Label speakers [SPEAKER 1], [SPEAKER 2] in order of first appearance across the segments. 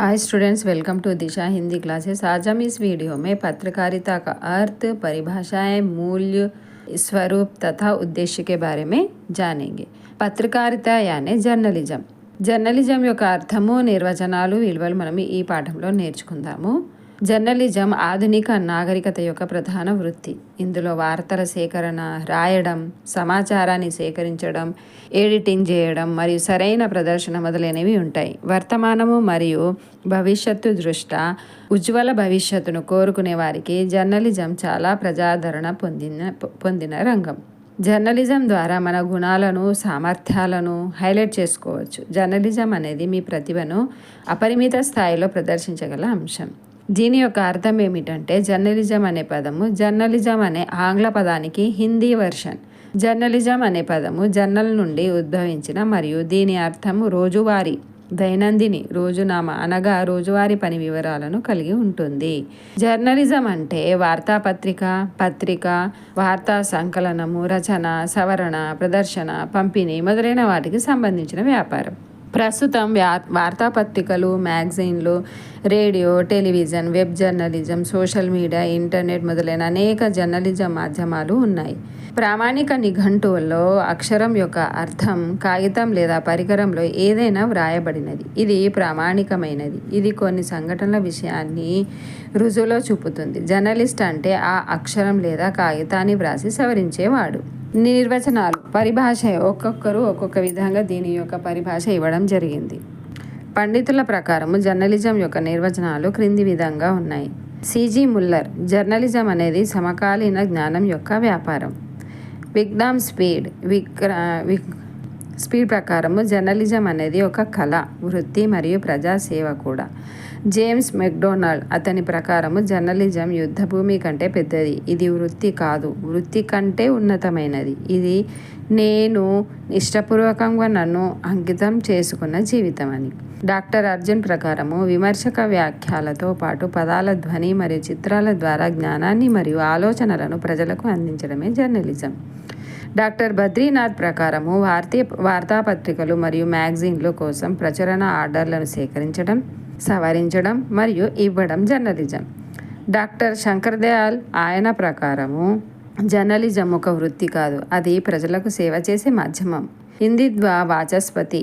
[SPEAKER 1] Hi students, welcome to Disha Hindi classes. आज हम इस वीडियो में पत्रकारिता का अर्थ, परिभाषाएं, मूल्य, स्वरूप तथा उद्देश्य के बारे में जानेंगे। పత్రికారిత యానే జర్నలిజం యొక్క అర్థము, నిర్వచనాలు, విలువలు మనం ఈ పాఠంలో నేర్చుకుందాము. జర్నలిజం ఆధునిక నాగరికత యొక్క ప్రధాన వృత్తి. ఇందులో వార్తల సేకరణ, రాయడం, సమాచారాన్ని సేకరించడం, ఎడిటింగ్ చేయడం మరియు సరైన ప్రదర్శన మొదలైనవి ఉంటాయి. వర్తమానము మరియు భవిష్యత్తు దృష్ట్యా ఉజ్వల భవిష్యత్తును కోరుకునే వారికి జర్నలిజం చాలా ప్రజాదరణ పొందిన రంగం. జర్నలిజం ద్వారా మన గుణాలను, సామర్థ్యాలను హైలైట్ చేసుకోవచ్చు. జర్నలిజం అనేది మీ ప్రతిభను అపరిమిత స్థాయిలో ప్రదర్శించగల అంశం. దీని యొక్క అర్థం ఏమిటంటే, జర్నలిజం అనే పదము జర్నలిజం అనే ఆంగ్ల పదానికి హిందీ వర్షన్. జర్నలిజం అనే పదము జర్నల్ నుండి ఉద్భవించిన మరియు దీని అర్థము రోజువారీ, దైనందిని, రోజునామా అనగా రోజువారీ పని వివరాలను కలిగి ఉంటుంది. జర్నలిజం అంటే వార్తాపత్రిక, పత్రిక, వార్తా సంకలనము, రచన, సవరణ, ప్రదర్శన, పంపిణీ మొదలైన వాటికి సంబంధించిన వ్యాపారం. ప్రస్తుతం వార్తాపత్రికలు, మ్యాగజైన్లు, radio, television, web journalism, social media, internet మొదలైన అనేక జర్నలిజం మాధ్యమాలు ఉన్నాయి. ప్రామాణిక నిఘంటువుల్లో అక్షరం యొక్క అర్థం కాగితం లేదా పరికరంలో ఏదైనా వ్రాయబడినది. ఇది ప్రామాణికమైనది. ఇది కొన్ని సంఘటనల విషయాన్ని రుజువులో చూపుతుంది. జర్నలిస్ట్ అంటే ఆ అక్షరం లేదా కాగితాన్ని వ్రాసి సవరించేవాడు. నిర్వచనాలు, పరిభాష ఒక్కొక్కరు ఒక్కొక్క విధంగా దీని యొక్క పరిభాష ఇవ్వడం జరిగింది. పండితుల ప్రకారము జర్నలిజం యొక్క నిర్వచనాలు క్రింది విధంగా ఉన్నాయి. సిజి ముల్లర్, జర్నలిజం అనేది సమకాలీన జ్ఞానం యొక్క వ్యాపారం. విక్రమ్ స్పీడ్ ప్రకారము జర్నలిజం అనేది ఒక కళ, వృత్తి మరియు ప్రజాసేవ కూడా. జేమ్స్ మెక్డొనాల్డ్, అతని ప్రకారము జర్నలిజం యుద్ధభూమి కంటే పెద్దది. ఇది వృత్తి కాదు, వృత్తి కంటే ఉన్నతమైనది. ఇది నేను ఇష్టపూర్వకంగా నన్ను అంకితం చేసుకున్న జీవితం అని. డాక్టర్ అర్జున్ ప్రకారము విమర్శక వ్యాఖ్యలతో పాటు పదాల ధ్వని మరియు చిత్రాల ద్వారా జ్ఞానాన్ని మరియు ఆలోచనలను ప్రజలకు అందించడమే జర్నలిజం. డాక్టర్ బద్రీనాథ్ ప్రకారము వార్తాపత్రికలు మరియు మ్యాగజైన్ల కోసం ప్రచురణ ఆర్డర్లను సేకరించడం, సవరించడం మరియు ఇవ్వడం జర్నలిజం. డాక్టర్ శంకర్ దయాళ్, ఆయన ప్రకారము జర్నలిజం ఒక వృత్తి కాదు, అది ప్రజలకు సేవ చేసే మాధ్యమం. హిందీద్వా వాచస్పతి,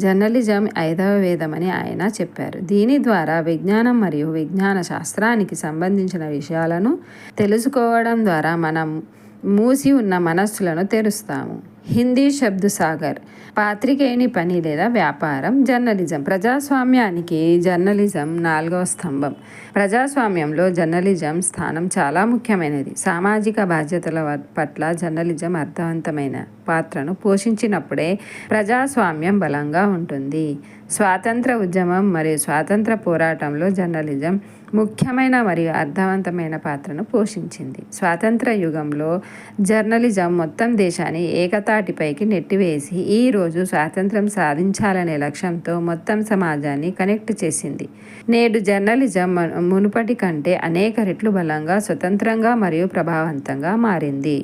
[SPEAKER 1] జర్నలిజం 5వ వేదమని ఆయన చెప్పారు. దీని ద్వారా విజ్ఞానం మరియు విజ్ఞాన శాస్త్రానికి సంబంధించిన విషయాలను తెలుసుకోవడం ద్వారా మనం మూసి ఉన్న మనస్సులను తెరుస్తాము. హిందీ శబ్ద సాగర్, పాత్రికేయుని పని లేదా వ్యాపారం. జర్నలిజం, ప్రజాస్వామ్యానికి జర్నలిజం 4వ స్తంభం. ప్రజాస్వామ్యంలో జర్నలిజం స్థానం చాలా ముఖ్యమైనది. సామాజిక బాధ్యతల పట్ల జర్నలిజం అర్థవంతమైన పాత్రను పోషించినప్పుడే ప్రజాస్వామ్యం బలంగా ఉంటుంది. స్వాతంత్ర ఉద్యమం మరియు స్వాతంత్ర పోరాటంలో జర్నలిజం ముఖ్యమైన మరియు అర్థవంతమైన పాత్రను పోషించింది. స్వాతంత్ర యుగంలో జర్నలిజం మొత్తం దేశాన్ని ఏకతాటిపైకి నెట్టివేసి ఈరోజు స్వాతంత్రం సాధించాలనే లక్ష్యంతో మొత్తం సమాజాన్ని కనెక్ట్ చేసింది. నేడు జర్నలిజం మునుపటి కంటే అనేక రెట్లు బలంగా, స్వతంత్రంగా మరియు ప్రభావవంతంగా మారింది.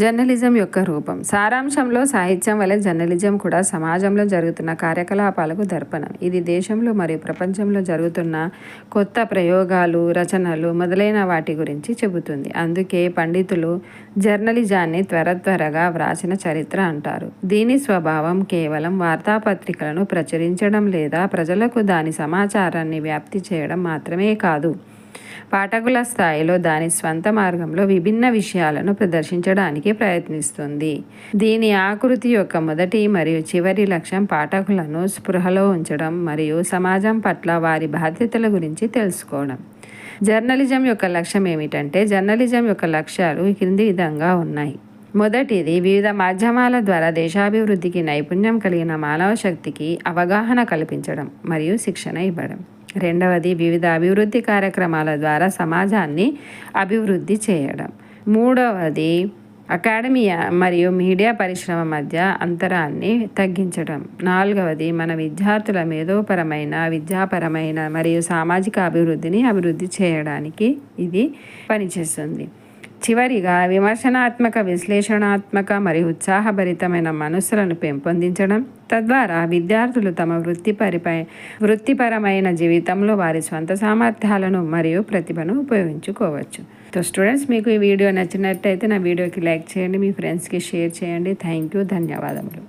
[SPEAKER 1] జర్నలిజం యొక్క రూపం. సారాంశంలో సాహిత్యం వలె జర్నలిజం కూడా సమాజంలో జరుగుతున్న కార్యకలాపాలకు దర్పణం. ఇది దేశంలో మరియు ప్రపంచంలో జరుగుతున్న కొత్త ప్రయోగాలు, రచనలు మొదలైన వాటి గురించి చెబుతుంది. అందుకే పండితులు జర్నలిజాన్ని త్వరగా వ్రాసిన చరిత్ర అంటారు. దీని స్వభావం కేవలం వార్తాపత్రికలను ప్రచురించడం లేదా ప్రజలకు దాని సమాచారాన్ని వ్యాప్తి చేయడం మాత్రమే కాదు, పాఠకుల స్థాయిలో దాని స్వంత మార్గంలో విభిన్న విషయాలను ప్రదర్శించడానికి ప్రయత్నిస్తుంది. దీని ఆకృతి యొక్క మొదటి మరియు చివరి లక్ష్యం పాఠకులను స్పృహలో ఉంచడం మరియు సమాజం పట్ల వారి బాధ్యతల గురించి తెలుసుకోవడం. జర్నలిజం యొక్క లక్ష్యం ఏమిటంటే, జర్నలిజం యొక్క లక్ష్యాలు క్రింది విధంగా ఉన్నాయి. మొదటిది, వివిధ మాధ్యమాల ద్వారా దేశాభివృద్ధికి నైపుణ్యం కలిగిన మానవ శక్తికి అవగాహన కల్పించడం మరియు శిక్షణ ఇవ్వడం. రెండవది, వివిధ అభివృద్ధి కార్యక్రమాల ద్వారా సమాజాన్ని అభివృద్ధి చేయడం. మూడవది, అకాడమియా మరియు మీడియా పరిశ్రమ మధ్య అంతరాన్ని తగ్గించడం. నాలుగవది, మన విద్యార్థుల మేధోపరమైన, విద్యాపరమైన మరియు సామాజిక అభివృద్ధిని అభివృద్ధి చేయడానికి ఇది పనిచేస్తుంది. చివరిగా విమర్శనాత్మక, విశ్లేషణాత్మక మరియు ఉత్సాహభరితమైన మనస్సులను పెంపొందించడం, తద్వారా విద్యార్థులు తమ వృత్తిపరమైన జీవితంలో వారి స్వంత సామర్థ్యాలను మరియు ప్రతిభను ఉపయోగించుకోవచ్చు. సో స్టూడెంట్స్, మీకు ఈ వీడియో నచ్చినట్టయితే నా వీడియోకి లైక్ చేయండి, మీ ఫ్రెండ్స్కి షేర్ చేయండి. థ్యాంక్ యూ, ధన్యవాదములు.